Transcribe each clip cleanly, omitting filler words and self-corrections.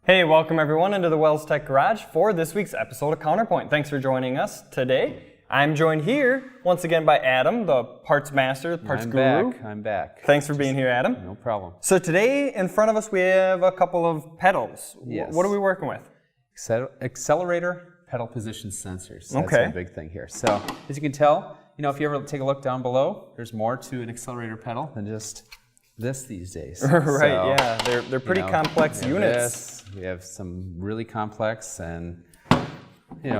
Hey, welcome everyone into the Wells Tech Garage for this week's episode of CounterPoint. Thanks for joining us today. I'm joined here once again by Adam, the parts master, parts guru. I'm back. Thanks for being here, Adam. No problem. So today in front of us we have a couple of pedals. Yes. What are we working with? Accelerator pedal position sensors. That's Okay. a big thing here. So as you can tell, if you ever take a look down below, there's more to an accelerator pedal than just this these days. Right, So, yeah, they're pretty complex we have units. We have some really complex and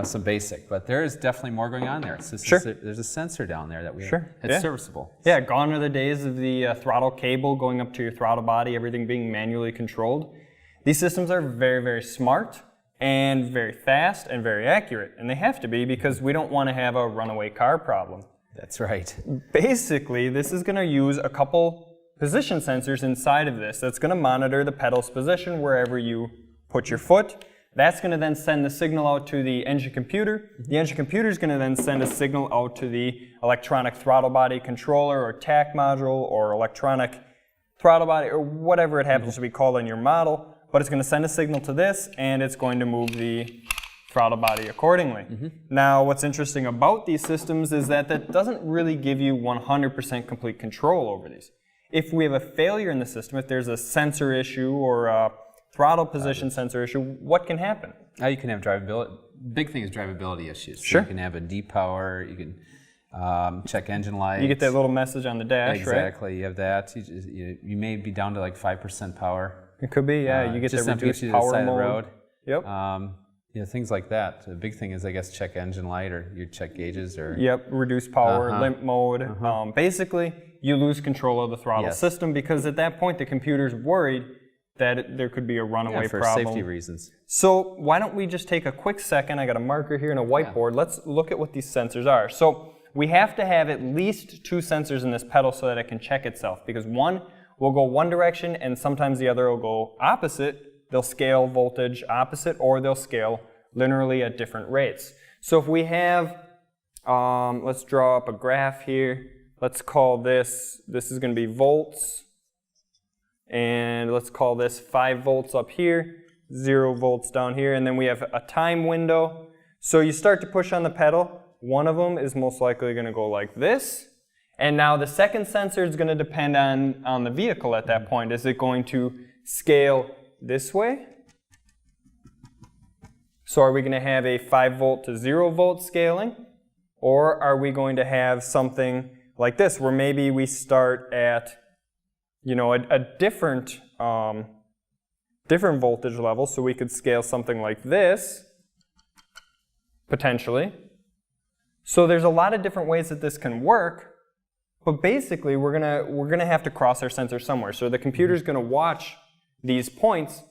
some basic, but there is definitely more going on there. There's a sensor down there that it's serviceable. Yeah, gone are the days of the throttle cable going up to your throttle body, everything being manually controlled. These systems are very, very smart and very fast and very accurate, and they have to be because we don't want to have a runaway car problem. That's right. Basically, this is going to use a couple position sensors inside of this that's going to monitor the pedal's position wherever you put your foot. That's going to then send the signal out to the engine computer. The engine computer is going to then send a signal out to the electronic throttle body controller or TAC module or electronic throttle body or whatever it happens to be called in your model. But it's going to send a signal to this and it's going to move the throttle body accordingly. Now, what's interesting about these systems is that that doesn't really give you 100% complete control over these. If we have a failure in the system, if there's a sensor issue or a throttle position sensor issue, what can happen? You can have drivability. Big thing is drivability issues. Sure. So you can have a depower. You can check engine lights. You get that little message on the dash, exactly. right? You have that. You may be down to like 5% power. It could be, yeah. You get just the reduced power side mode. Of the road. Yep. Things like that. The big thing is, I guess, check engine light or you check gauges or. Yep. Reduced power, limp mode. Basically, you lose control of the throttle system because at that point the computer's worried that there could be a runaway for problem. safety reasons. So why don't we just take a quick second, I got a marker here and a whiteboard, let's look at what these sensors are. So we have to have at least two sensors in this pedal so that it can check itself because one will go one direction and sometimes the other will go opposite. They'll scale voltage opposite or they'll scale linearly at different rates. So if we have, let's draw up a graph here. Let's call this is going to be volts. And let's call this 5 volts up here, 0 volts down here, and then we have a time window. So you start to push on the pedal. One of them is most likely going to go like this. And now the second sensor is going to depend on the vehicle at that point. Is it going to scale this way? So are we going to have a 5 volt to 0 volt scaling? Or are we going to have something like this, where maybe we start at a different voltage level, so we could scale something like this, potentially. So there's a lot of different ways that this can work, but basically we're gonna have to cross our sensor somewhere. So the computer's gonna watch these points,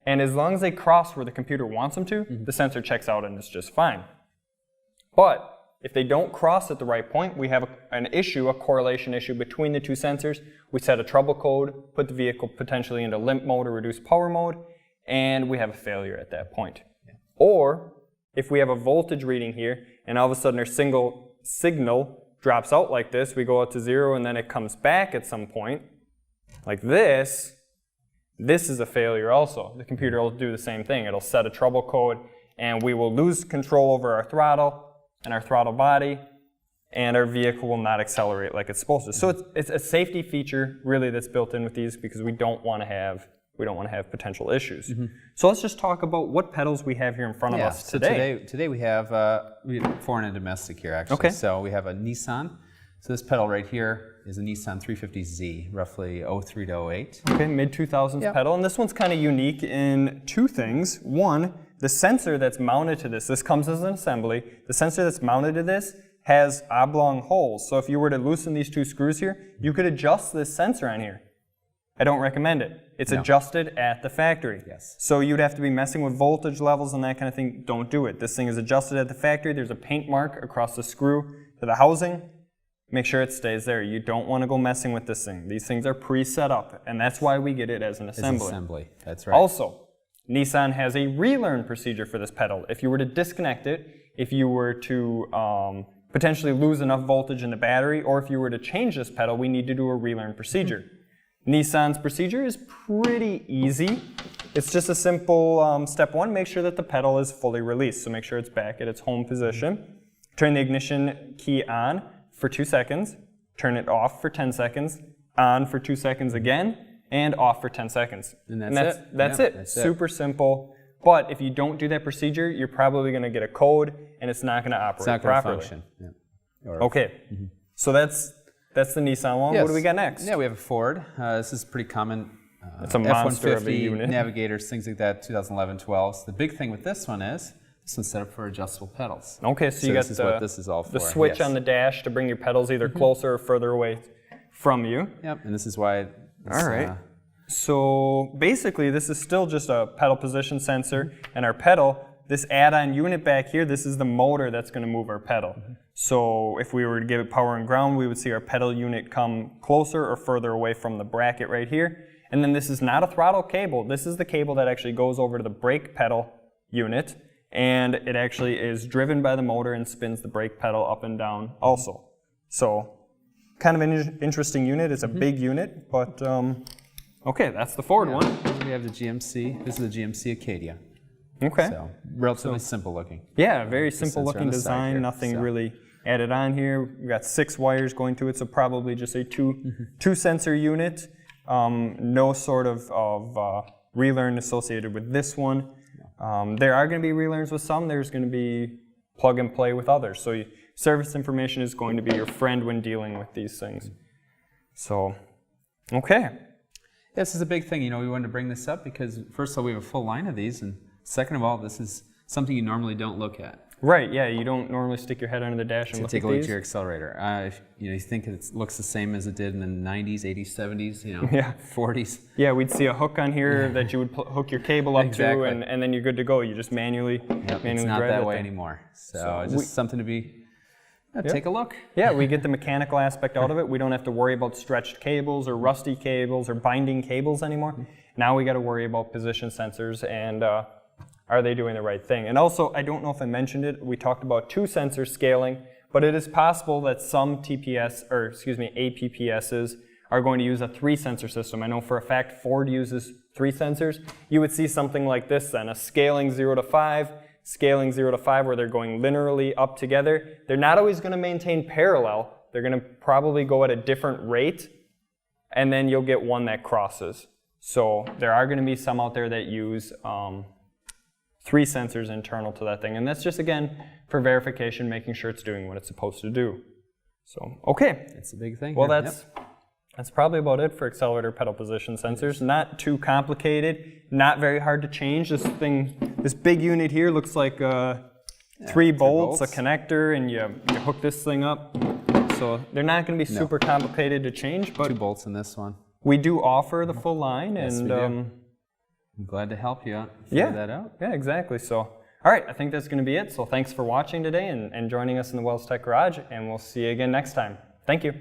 and as long as they cross where the computer wants them to, the sensor checks out and it's just fine. But if they don't cross at the right point, we have a correlation issue between the two sensors. We set a trouble code, put the vehicle potentially into limp mode or reduced power mode, and we have a failure at that point. Or if we have a voltage reading here, and all of a sudden our signal drops out like this, we go out to 0 and then it comes back at some point, like this is a failure also. The computer will do the same thing. It'll set a trouble code, and we will lose control over our throttle and our throttle body, and our vehicle will not accelerate like it's supposed to. So it's a safety feature really that's built in with these because we don't want to have potential issues. So let's just talk about what pedals we have here in front of us today. Today we have foreign and domestic here actually. Okay. So we have a Nissan. So this pedal right here is a Nissan 350Z, roughly 03 to 08. Okay, mid-2000s pedal, and this one's kind of unique in two things. One, the sensor that's mounted to this comes as an assembly. The sensor that's mounted to this has oblong holes. So if you were to loosen these two screws here, you could adjust this sensor on here. I don't recommend it. It's adjusted at the factory. Yes. So you'd have to be messing with voltage levels and that kind of thing. Don't do it. This thing is adjusted at the factory. There's a paint mark across the screw to the housing. Make sure it stays there. You don't want to go messing with this thing. These things are pre-set up, and that's why we get it as an assembly. It's assembly. That's right. Also, Nissan has a relearn procedure for this pedal. If you were to disconnect it, if you were to potentially lose enough voltage in the battery, or if you were to change this pedal, we need to do a relearn procedure. Nissan's procedure is pretty easy. It's just a simple step one, make sure that the pedal is fully released. So make sure it's back at its home position. Turn the ignition key on for 2 seconds. Turn it off for 10 seconds. On for 2 seconds again. And off for 10 seconds. And that's it. That's it. Super simple. But if you don't do that procedure, you're probably going to get a code and it's not going to operate properly. It's not going to function. Yeah. Okay. So that's the Nissan one. Yes. What do we got next? Yeah, we have a Ford. This is pretty common. It's a monster of a F-150, unit. Navigators, things like that, 2011-12. So the big thing with this one is this one's set up for adjustable pedals. Okay, so you got this is what this is all for. The switch on the dash to bring your pedals either closer or further away from you. Yep, and this is why all right. So basically, this is still just a pedal position sensor, and our pedal, this add-on unit back here, this is the motor that's going to move our pedal. So if we were to give it power and ground, we would see our pedal unit come closer or further away from the bracket right here. And then this is not a throttle cable. This is the cable that actually goes over to the brake pedal unit, and it actually is driven by the motor and spins the brake pedal up and down also. So kind of an interesting unit. It's a big unit, but okay, that's the Ford one. We have the GMC. This is the GMC Acadia. Okay. So relatively simple looking. Yeah, very simple looking design. Nothing really added on here. We've got 6 wires going to it, so probably just a two sensor unit. No sort of relearn associated with this one. There are going to be relearns with some. There's going to be plug and play with others. So service information is going to be your friend when dealing with these things. So, okay. This is a big thing. You know, we wanted to bring this up because first of all, we have a full line of these, and second of all, this is something you normally don't look at. Right, yeah, you don't normally stick your head under the dash and look at these. Take a look at your accelerator. If you think it looks the same as it did in the 90s, 80s, 70s, 40s. Yeah, we'd see a hook on here that you would hook your cable up to, and then you're good to go. You just manually it's not that way anymore. So it's just something to be, take a look. Yeah, we get the mechanical aspect out of it. We don't have to worry about stretched cables or rusty cables or binding cables anymore. Now we got to worry about position sensors and are they doing the right thing? And also, I don't know if I mentioned it, we talked about 2 sensor scaling, but it is possible that some APPSs are going to use a 3 sensor system. I know for a fact Ford uses 3 sensors. You would see something like this then, a scaling 0 to 5, scaling 0 to 5 where they're going linearly up together. They're not always going to maintain parallel. They're going to probably go at a different rate, and then you'll get one that crosses. So there are going to be some out there that use 3 sensors internal to that thing. And that's just, again, for verification, making sure it's doing what it's supposed to do. So, okay. It's a big thing. Well, that's probably about it for accelerator pedal position sensors. Not too complicated, not very hard to change. This big unit here looks like 3 bolts, a connector, and you hook this thing up. So they're not going to be super complicated to change. But 2 bolts in this one. We do offer the full line. Yes, and we do. I'm glad to help you figure that out. Yeah, exactly. So, all right, I think that's going to be it. So thanks for watching today and joining us in the Wells Tech Garage, and we'll see you again next time. Thank you.